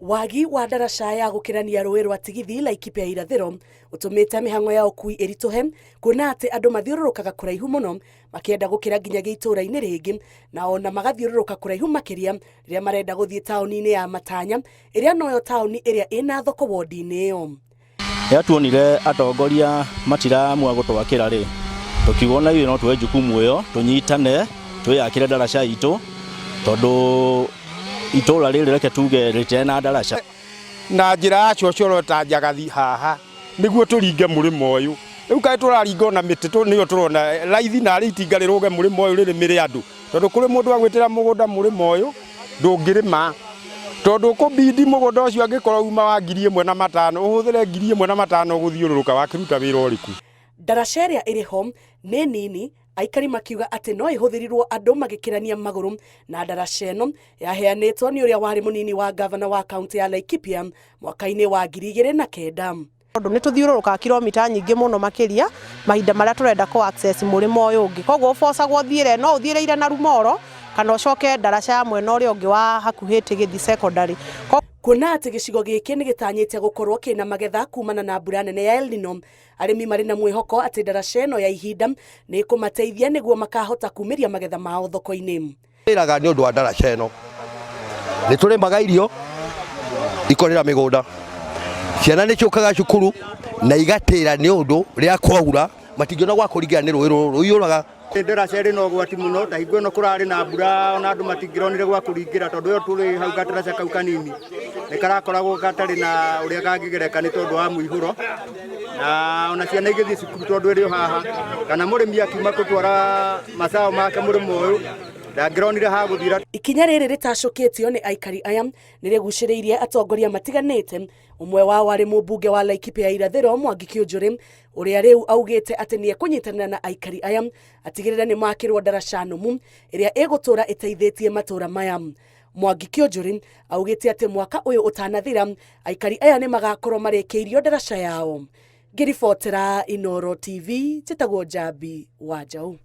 Wagi wa ndaraca ya gukirania rũĩ rwa Tigithi Laikipia ya irathĩro ũtũmĩte mĩhang'o ya ũkui ĩritũhe, kuona atĩ andũ mathiũrũrũkaga kũraihu mũno makĩenda gũkĩra nginyagia itũũra-inĩ rĩngĩ, na ona magathiũrũrũka kũraihu makĩria rĩrĩa marenda gũthiĩ taũni-inĩ ya Matanya ĩrĩa noyo taũni ĩrĩa ĩna thoko wondi-inĩ ĩyo. Rĩrĩa tuonire atongoria matiramua gũtwakĩra rĩ, tũkiuga ona ithuĩ no tuoye jukumu ĩyo tũnyitane twĩyakĩre ndaraca itũ, tondũ itũũra rĩrĩ reke tuge rĩtirĩ na ndaraca. Na njĩra ya cocoro ta njagathi haha nĩguo tũringe mũrĩmo ũyũ. Rĩu kaĩ tũraringa na mĩtĩ nĩyo tũrona raithi na itinga rĩrũge mũrĩmo ũyũ rĩrĩmĩre andũ, tondũ kũrĩ mũndũ agwĩtĩra mũgũnda mũrĩmo ũyũ ndũngĩrĩma, tondũ kũbindi mũgũnda ũcio angĩkorwo uma wa 1,500 ũhũthĩre 1,500 gũthiũrũrũka wakĩruta wĩra ũrĩkũ. Ndaraca ĩrĩa ĩrĩ ho nĩ nini, aikari makiuga atĩ no ĩhũthĩrirwo andũ magĩkĩrania magũrũ, na ndaraca ĩno yaheanĩtwo nĩ ũrĩa warĩ mũnini wa gavana wa kaunti ya Laikipia mwaka-inĩ wa 2009. Tondũ nĩ tũthiũrũrũkaga kilomita nyingĩ mũno makĩria mahinda marĩa tũrenda kũ access mũrĩmo ũyũ ũngĩ, koguo ũbocagwo thiĩre no ũthiĩrĩire na Rumoro kana ũcoke ndaraca ya mwena ũrĩa ũngĩ wa hakuhĩ Tigithi secondary. Kuona atĩ gĩcigo gĩkĩ nĩ gĩtanyĩte gũkorwo kĩna magetha kumana na mbura nene ya El Nino, arĩmi marĩ na mwĩhoko atĩ ndaraca ĩno ya ihinda nĩ ĩkũmateithia nĩguo makahota kumĩria magetha mao thoko-inĩ. Wĩraga nĩ ũndũ wa ndaraca ĩno nĩ tũrĩmaga irio ikorera mĩgũnda, ciana nĩ ciũkaga cukuru na igatĩra nĩ ũndũ rĩa kwaura matingĩona gwa kũringa nĩ rũĩ rũrũ rũiyũraga. Ndaraca ĩrĩ na ũgwati mũno, ta hingo ĩno kũrarĩ na mbura ona andũ matingĩronire gwa kũringĩra, tondũ ũyũ tũrĩ hau gataraca kau kanini nĩ karakoragwo gatarĩ na ũrĩa kangĩgereka nĩ tondũ wa mũihũro, na ona ciana igĩthiĩ cukuru tondũ ĩrĩ haha, kana mũrĩmi akiuma gũtwara macao make mũrĩmo ũyũ ndangĩronire ha gũthira. Ikinya rĩrĩ rĩtacũkĩtio nĩ aikari aya nĩ rĩgucĩrĩirie atongoria matiganĩte, ũmwe wao warĩ mũmbunge wa Laikipia ya irathĩro Mwangi Kĩũnjũrĩ, ũrĩa rĩu augĩte atĩ nĩ ekũnyitanĩra na aikari aya atigĩrĩre nĩ makĩrwo ndaraca nũmu ĩrĩa ĩgũtũra ĩteithĩtie matũũra maya. Mwangi Kĩũnjũrĩ augĩte atĩ mwaka ũyũ ũtanathira aikari aya nĩ magakorwo marĩkĩirio ndaraca yao. Ngĩribotera Inooro TV, njĩtagwo Njambi Wanjaũ.